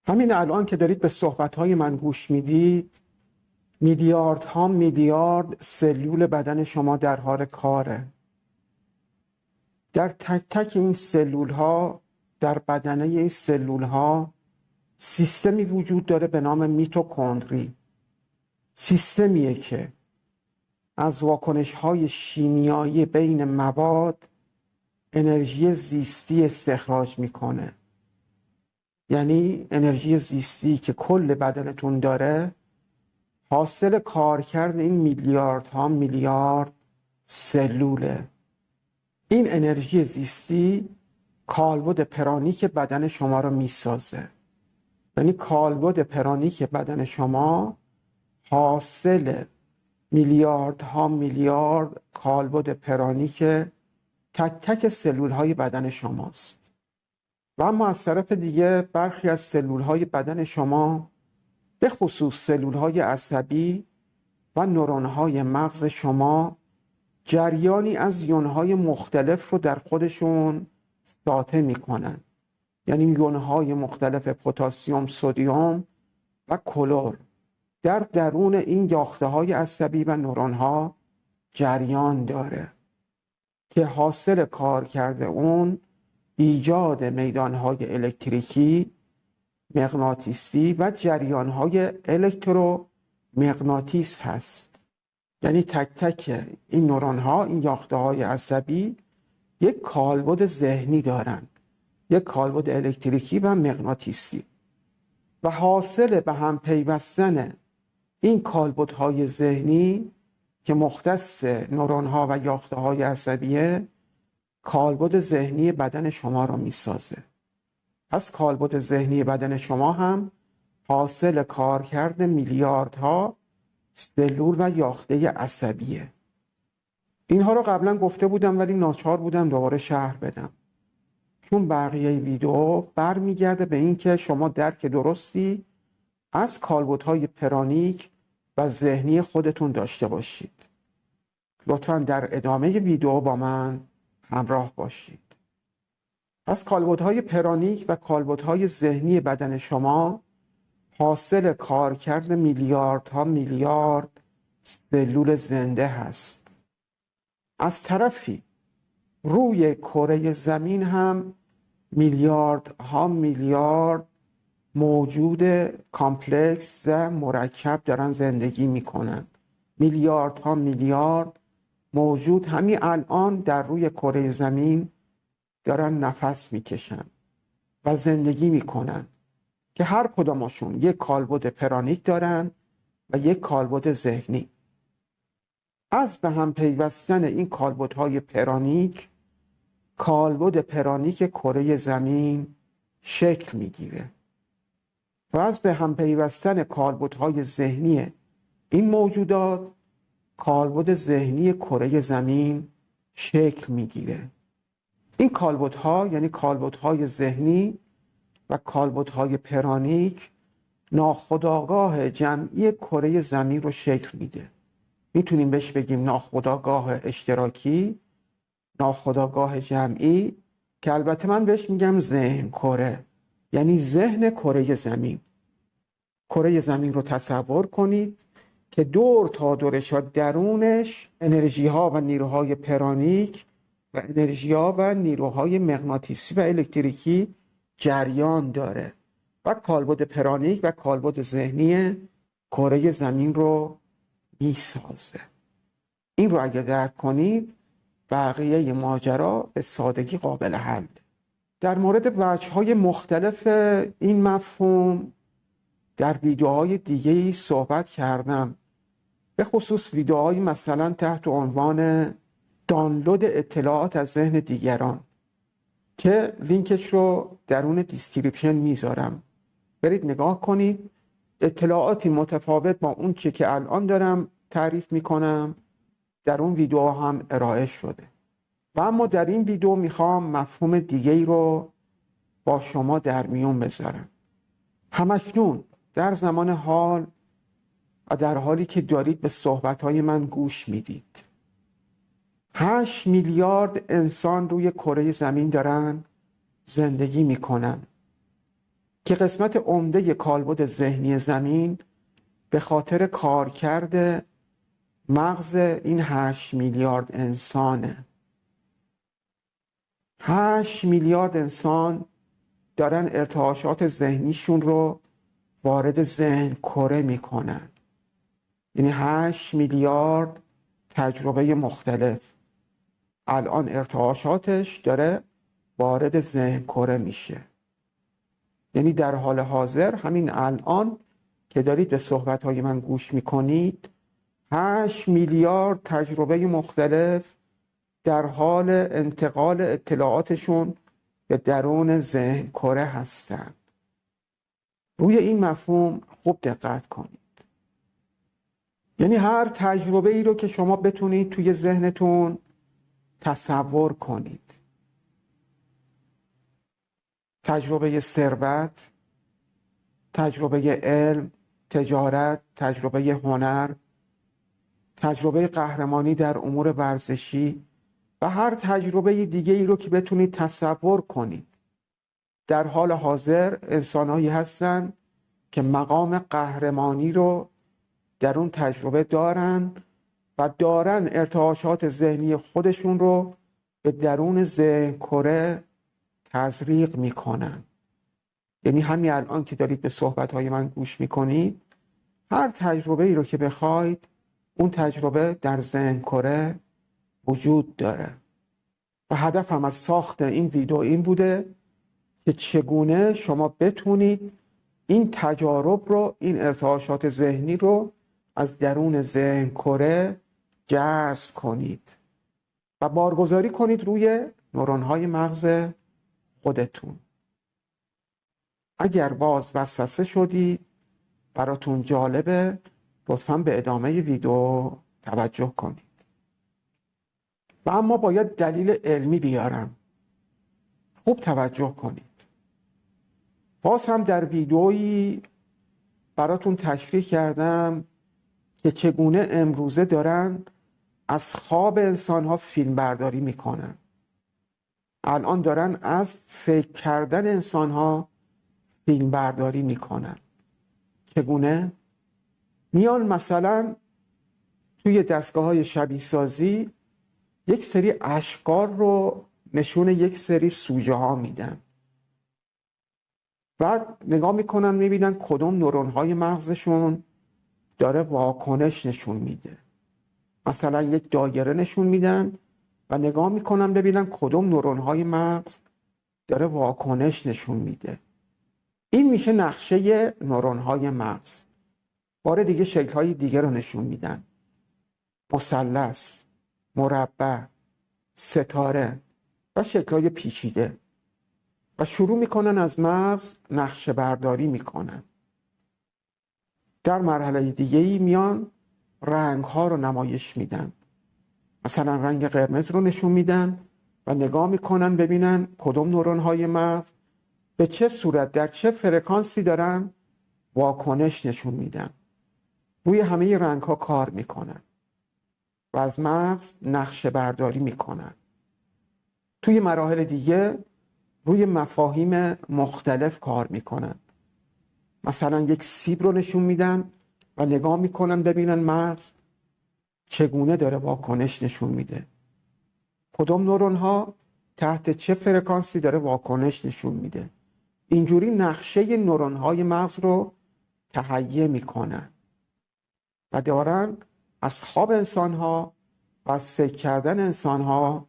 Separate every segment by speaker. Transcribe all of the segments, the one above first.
Speaker 1: همین الان که دارید به صحبت‌های من گوش میدید، میلیاردها میلیارد سلول بدن شما در حال کاره. در تک تک این سلول ها، در بدنه این سلول ها سیستمی وجود داره به نام میتوکندری. سیستمیه که از واکنش های شیمیایی بین مواد انرژی زیستی استخراج میکنه. یعنی انرژی زیستی که کل بدنتون داره حاصل کارکرد این میلیاردها میلیارد سلوله. این انرژی زیستی کالبد پرانیک بدن شما رو میسازه. یعنی کالبد پرانیک بدن شما حاصل میلیاردها میلیارد کالبد پرانیک تک تک سلول های بدن شماست. و اما از طرف دیگه برخی از سلول های بدن شما، به خصوص سلول های عصبی و نورون های مغز شما، جریانی از یونهای مختلف رو در خودشون ساطع میکنن. یعنی یونهای مختلف پتاسیم، سدیم و کلور در درون این یاخته های عصبی و نورون ها جریان داره که حاصل کار کرده اون ایجاد میدان های الکتریکی، مغناطیسی و جریان های الکترومغناطیس هست. یعنی تک تک این نورون ها، این یاخته های عصبی، یک کالبد ذهنی دارن، یک کالبد الکتریکی و مغناطیسی، و حاصل به هم پیوستن این کالبد های ذهنی که مختص نورون ها و یاخته های عصبیه، کالبد ذهنی بدن شما رو میسازه. پس کالبد ذهنی بدن شما هم حاصل کارکرد میلیاردها سلول و یاخته عصبیه. اینها رو قبلا گفته بودم ولی ناچار بودم دوباره شرح بدم، چون بقیه ویدیو برمیگرده به این که شما درک درستی از کالبدهای پرانیک و ذهنی خودتون داشته باشید. لطفاً در ادامه ویدیو با من همراه باشید. پس کالبدهای پرانیک و کالبدهای ذهنی بدن شما حاصل کارکرد میلیاردها میلیارد سلول زنده هست. از طرفی روی کره زمین هم میلیاردها میلیارد موجود کامپلکس و مرکب دارن زندگی میکنن. میلیاردها میلیارد موجود همین الان در روی کره زمین دارن نفس میکشن و زندگی میکنن که هر کدامشون یک کالبد پرانیک دارن و یک کالبد ذهنی. از به هم پیوستن این کالبدهای پرانیک، کالبد پرانیک کره زمین شکل میگیره و از به هم پیوستن کالبدهای ذهنی این موجودات، کالبد ذهنی کره زمین شکل میگیره. این کالبدها یعنی کالبدهای ذهنی و کالبدهای پرانیک ناخودآگاه جمعی کره زمین رو شکل میده. میتونیم بهش بگیم ناخودآگاه اشتراکی، ناخودآگاه جمعی، که البته من بهش میگم ذهن کره، یعنی ذهن کره زمین. کره زمین رو تصور کنید که دور تا دورش و درونش انرژی ها و نیروهای پرانیک و انرژی ها و نیروهای مغناطیسی و الکتریکی جریان داره و کالبد پرانیک و کالبد ذهنی کره زمین رو میسازه. این رو اگه درک کنید، بقیه ماجرا به سادگی قابل حل. در مورد وجه‌های مختلف این مفهوم در ویدیوهای دیگه‌ای صحبت کردم، به خصوص ویدیوهای مثلا تحت عنوان دانلود اطلاعات از ذهن دیگران که لینکش رو درون دیسکریپشن میذارم. برید نگاه کنید. اطلاعاتی متفاوت با اون چه که الان دارم تعریف میکنم در اون ویدیو هم ارائه شده. و اما در این ویدیو میخوام مفهوم دیگه‌ای رو با شما در میون بذارم. همکنون در زمان حال و در حالی که دارید به صحبتهای من گوش میدید، 8 میلیارد انسان روی کره زمین دارن زندگی میکنن که قسمت عمده کالبد ذهنی زمین به خاطر کارکرد مغز این 8 میلیارد انسانه. 8 میلیارد انسان دارن ارتعاشات ذهنیشون رو وارد ذهن کره میکنن. یعنی 8 میلیارد تجربه مختلف الان ارتعاشاتش داره وارد ذهن کره میشه. یعنی در حال حاضر همین الان که دارید به صحبتهای من گوش میکنید 8 میلیارد تجربه مختلف در حال انتقال اطلاعاتشون به درون ذهن کره هستند. روی این مفهوم خوب دقت کنید. یعنی هر تجربه ای رو که شما بتونید توی ذهنتون تصور کنید، تجربه ثروت، تجربه علم، تجارت، تجربه هنر، تجربه قهرمانی در امور ورزشی و هر تجربه دیگه ای رو که بتونید تصور کنید، در حال حاضر انسانهایی هستن که مقام قهرمانی رو در اون تجربه دارن و دارن ارتعاشات ذهنی خودشون رو به درون ذهن کره تزریق میکنن. یعنی همین الان که دارید به صحبتهای من گوش میکنید هر تجربه ای رو که بخواید اون تجربه در ذهن کره وجود داره. و هدفم از ساخت این ویدیو این بوده که چگونه شما بتونید این تجارب رو، این ارتعاشات ذهنی رو از درون ذهن کره جذب کنید و بارگذاری کنید روی نورون‌های مغز خودتون. اگر باز وسوسه شدید، براتون جالبه، لطفاً به ادامه ویدیو توجه کنید. و اما باید دلیل علمی بیارم. خوب توجه کنید. باز هم در ویدیویی براتون تشریح کردم که چگونه امروزه دارن از خواب انسان‌ها فیلم برداری میکنن. الان دارن از فکر کردن انسان‌ها فیلم برداری میکنن. چگونه؟ میان مثلا توی دستگاه‌های شبیه سازی یک سری اشکال رو نشون یک سری سوژه ها میدن. بعد نگاه میکنن میبینن کدوم نورون‌های مغزشون داره واکنش نشون میده. مثلا یک دایره نشون میدن و نگاه میکنن ببینن کدوم نورون‌های مغز داره واکنش نشون میده. این میشه نقشه نورون‌های مغز. بار دیگه شکل‌های دیگه رو نشون میدن. مثلث، مربع، ستاره و شکل‌های پیچیده. و شروع میکنن از مغز نقشه برداری میکنن. در مرحله دیگه‌ای میان رنگ‌ها رو نمایش میدن. مثلا رنگ قرمز رو نشون میدن و نگاه میکنن ببینن کدوم نورون‌های مغز به چه صورت در چه فرکانسی دارن واکنش نشون میدن. روی همه رنگ‌ها کار میکنن و از مغز نقشه برداری میکنن. توی مراحل دیگه روی مفاهیم مختلف کار میکنن. مثلا یک سیب رو نشون میدن و نگاه میکنن ببینن مغز چگونه داره واکنش نشون میده. کدوم نورون ها تحت چه فرکانسی داره واکنش نشون میده. اینجوری نقشه نورون های مغز رو تهیه میکنن و دارن از خواب انسان ها و از فکر کردن انسان ها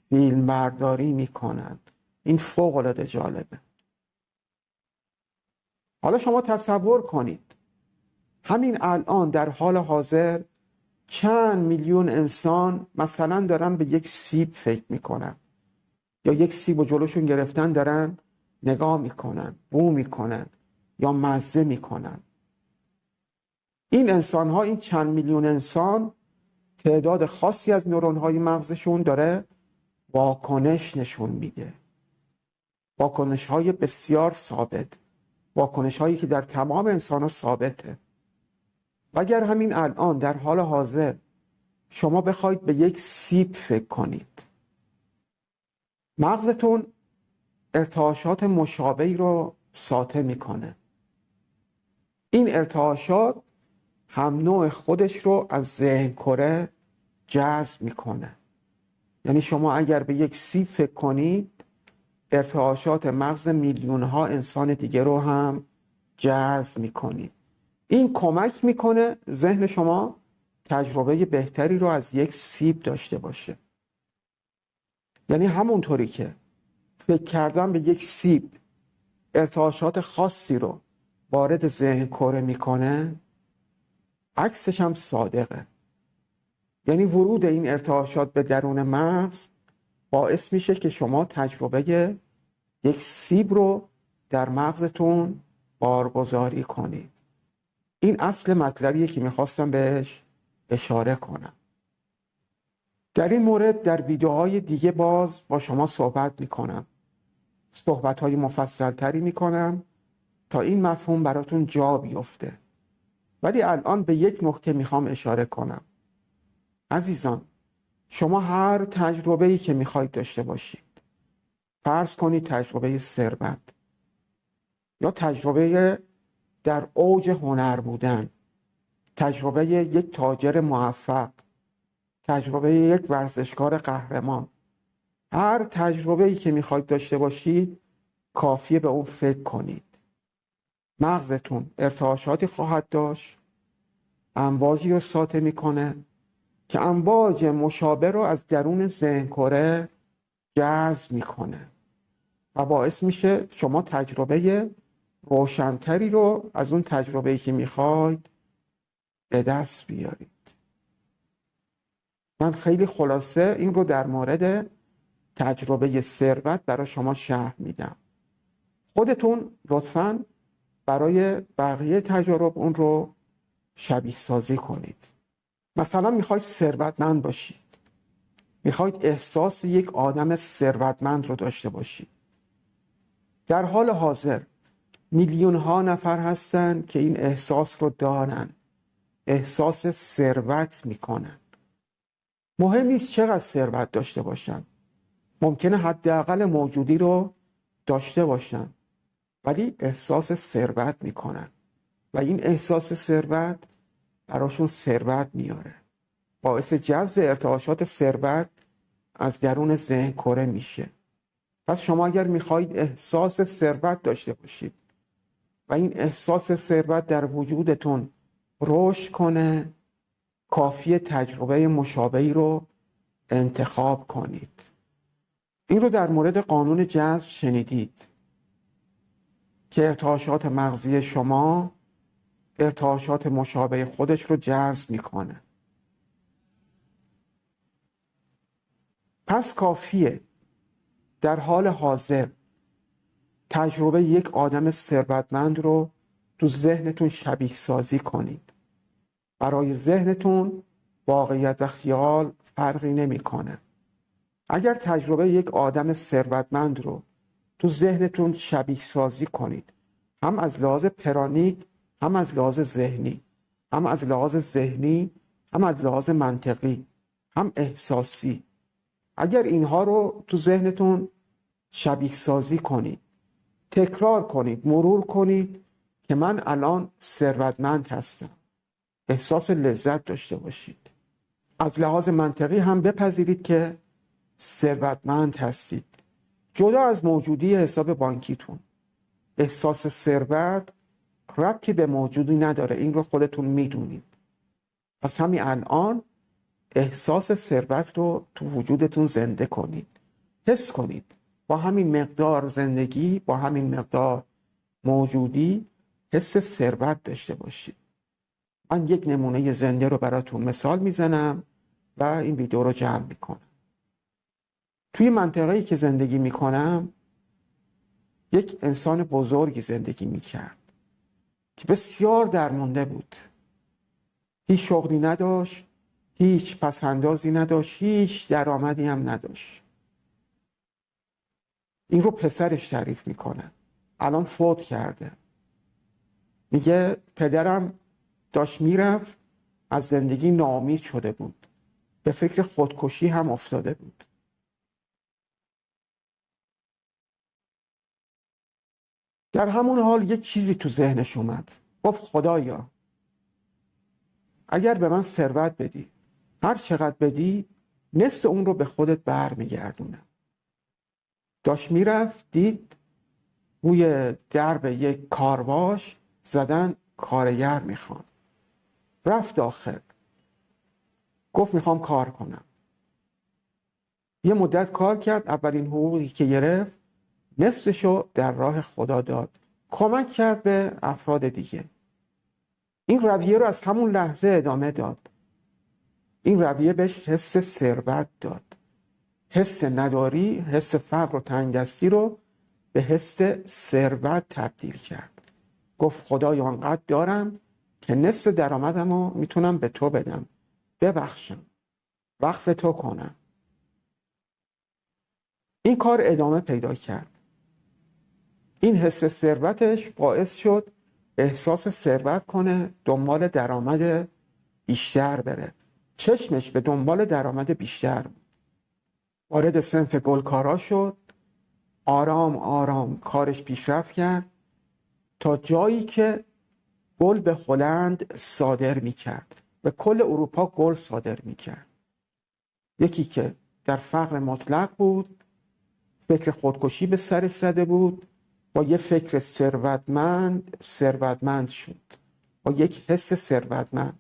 Speaker 1: فیلم برداری میکنن. این فوق العاده جالبه. حالا شما تصور کنید همین الان در حال حاضر چند میلیون انسان مثلا دارن به یک سیب فکر میکنن یا یک سیب و جلوشون گرفتن دارن نگاه میکنن، بو میکنن یا مزه میکنن. این انسان ها، این چند میلیون انسان، تعداد خاصی از نورون های مغزشون داره واکنش نشون میده. واکنش های بسیار ثابت، واکنش هایی که در تمام انسان ها ثابته. و اگر همین الان در حال حاضر شما بخواید به یک سیب فکر کنید، مغزتون ارتعاشات مشابهی رو ساطع میکنه. این ارتعاشات هم نوع خودش رو از ذهن کره جذب میکنه. یعنی شما اگر به یک سیب فکر کنید، ارتعاشات مغز میلیون ها انسان دیگه رو هم جذب میکنید. این کمک میکنه ذهن شما تجربه بهتری رو از یک سیب داشته باشه. یعنی همونطوری که فکر کردن به یک سیب ارتعاشات خاصی رو وارد ذهن کره میکنه، عکسش هم صادقه. یعنی ورود این ارتعاشات به درون مغز باعث میشه که شما تجربه یک سیب رو در مغزتون بارگذاری کنید. این اصل مطلبیه که میخواستم بهش اشاره کنم. در این مورد در ویدیوهای دیگه باز با شما صحبت میکنم. صحبتهای مفصل تری میکنم تا این مفهوم براتون جا بیفته. ولی الان به یک نکته میخوام اشاره کنم. عزیزان، شما هر تجربه‌ای که میخواید داشته باشید، فرض کنید تجربه ثروت یا تجربه در اوج هنر بودن، تجربه یک تاجر موفق، تجربه یک ورزشکار قهرمان، هر تجربه‌ای که میخواید داشته باشید کافیه به اون فکر کنید. مغزتون ارتعاشاتی خواهد داشت، امواجی رو ساطع میکنه که امواج مشابه رو از درون ذهن کره جذب میکنه و باعث میشه شما تجربه روشنتری رو از اون تجربه‌ای که میخواید به دست بیارید. من خیلی خلاصه این رو در مورد تجربه ثروت برای شما شرح میدم. خودتون لطفاً برای بقیه تجارب اون رو شبیه سازی کنید. مثلا میخواید ثروتمند باشید، میخواید احساس یک آدم ثروتمند رو داشته باشید. در حال حاضر میلیون ها نفر هستن که این احساس رو دارن، احساس ثروت میکنن. مهم نیست چقدر ثروت داشته باشن، ممکنه حداقل موجودی رو داشته باشن ولی احساس ثروت میکنن و این احساس ثروت براشون ثروت میاره، باعث جذب ارتعاشات ثروت از درون ذهن کره میشه. پس شما اگر میخواهید احساس ثروت داشته باشید و این احساس ثروت در وجودتون رشد کنه، کافیه تجربه مشابهی رو انتخاب کنید. این رو در مورد قانون جذب شنیدید که ارتعاشات مغزی شما ارتعاشات مشابه خودش رو جذب میکنه. پس کافیه در حال حاضر تجربه یک آدم ثروتمند رو تو ذهنتون شبیه سازی کنید. برای ذهنتون واقعیت و خیال فرقی نمیکنه. اگر تجربه یک آدم ثروتمند رو تو ذهنتون شبیه سازی کنید، هم از لحاظ پرانیک، هم از لحاظ ذهنی، هم از لحاظ ذهنی، هم از لحاظ منطقی، هم احساسی، اگر اینها رو تو ذهنتون شبیه سازی کنید، تکرار کنید، مرور کنید که من الان ثروتمند هستم، احساس لذت داشته باشید. از لحاظ منطقی هم بپذیرید که ثروتمند هستید، جدا از موجودی حساب بانکیتون. احساس ثروت ربطی به موجودی نداره، این رو خودتون میدونید. پس همین الان احساس ثروت رو تو وجودتون زنده کنید، حس کنید با همین مقدار زندگی، با همین مقدار موجودی حس ثروت داشته باشید. من یک نمونه زنده رو براتون مثال میزنم و این ویدیو رو جمع میکنم. توی منطقه‌ای که زندگی میکنم یک انسان بزرگی زندگی میکرد که بسیار درمانده بود. هیچ شغلی نداشت، هیچ پسندازی نداشت، هیچ درآمدی هم نداشت. این رو پسرش تعریف میکنه. الان فوت کرده. میگه پدرم داشت میرفت، از زندگی ناامید شده بود، به فکر خودکشی هم افتاده بود. در همون حال یک چیزی تو ذهنش اومد. گفت خدایا اگر به من ثروت بدی، هر چقدر بدی، نصف اون رو به خودت برمیگردونم. داشت میرفت، دید روی درب یک کارواش زدن کارگر میخوان. رفت داخل، گفت میخوام کار کنم. یه مدت کار کرد، اولین حقوقی که گرفت نصفشو در راه خدا داد، کمک کرد به افراد دیگه. این رویه رو از همون لحظه ادامه داد. این رویه بهش حس ثروت داد. حس نداری، حس فقر و تنگدستی رو به حس ثروت تبدیل کرد. گفت خدایا انقدر دارم که نصف درآمدم رو میتونم به تو بدم، ببخشم، وقف تو کنم. این کار ادامه پیدا کرد. این حس ثروتش باعث شد احساس ثروت کنه، دنبال درآمد بیشتر بره. چشمش به دنبال درآمد بیشتر بود. وارد صنف گلکارا شد. آرام آرام کارش پیشرفت کرد تا جایی که گل به هلند صادر میکرد. به کل اروپا گل صادر میکرد. یکی که در فقر مطلق بود، فکر خودکشی به سرش زده بود، با یه فکر ثروتمند شد. با یک حس ثروتمند،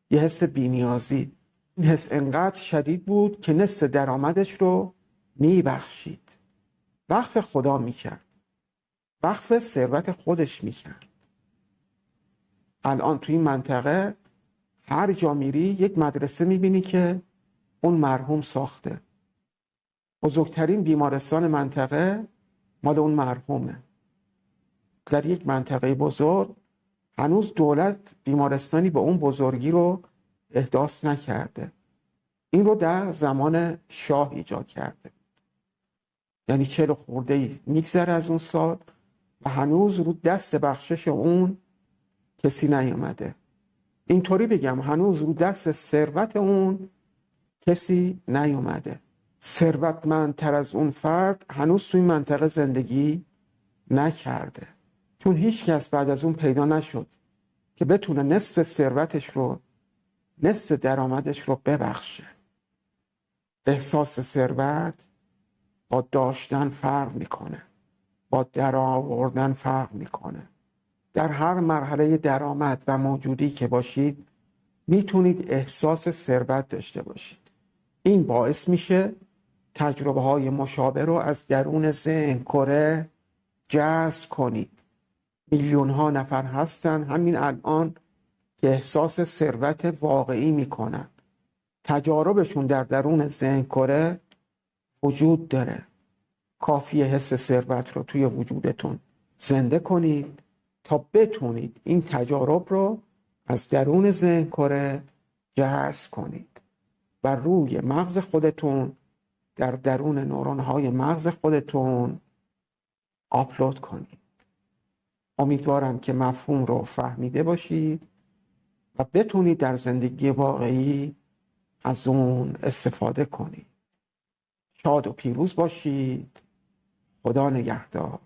Speaker 1: یه حس بی‌نیازی. این حس انقدر شدید بود که نصف درآمدش رو میبخشید، وقف خدا میکرد، وقف ثروت خودش میکرد. الان توی این منطقه هر جا میری یک مدرسه میبینی که اون مرحوم ساخته. بزرگترین بیمارستان منطقه مال اون مرحومه. در یک منطقه بزرگ هنوز دولت بیمارستانی به اون بزرگی رو احداث نکرده. این رو در زمان شاه ایجاد کرده. یعنی 40 خورده میگذره از اون سال و هنوز رو دست بخشش اون کسی نیومده. اینطوری بگم هنوز رو دست ثروت اون کسی نیومده. ثروتمندتر از اون فرد هنوز توی منطقه زندگی نکرده، چون هیچ کس بعد از اون پیدا نشد که بتونه نصف ثروتش رو، نصف درآمدش رو ببخشه. احساس ثروت با داشتن فرق میکنه، با درآوردن فرق میکنه. در هر مرحله درآمد و موجودی که باشید میتونید احساس ثروت داشته باشید. این باعث میشه تجربه های مشابه رو از درون ذهن کره جذب کنید. میلیون ها نفر هستن همین الان که احساس ثروت واقعی میکنن. تجاربشون در درون ذهن کره وجود داره. کافیه حس ثروت رو توی وجودتون زنده کنید تا بتونید این تجارب رو از درون ذهن کره جذب کنید و روی مغز خودتون، در درون نورون‌های مغز خودتون آپلود کنید. امیدوارم که مفهوم رو فهمیده باشید و بتونید در زندگی واقعی از اون استفاده کنید. شاد و پیروز باشید. خدا نگهدار.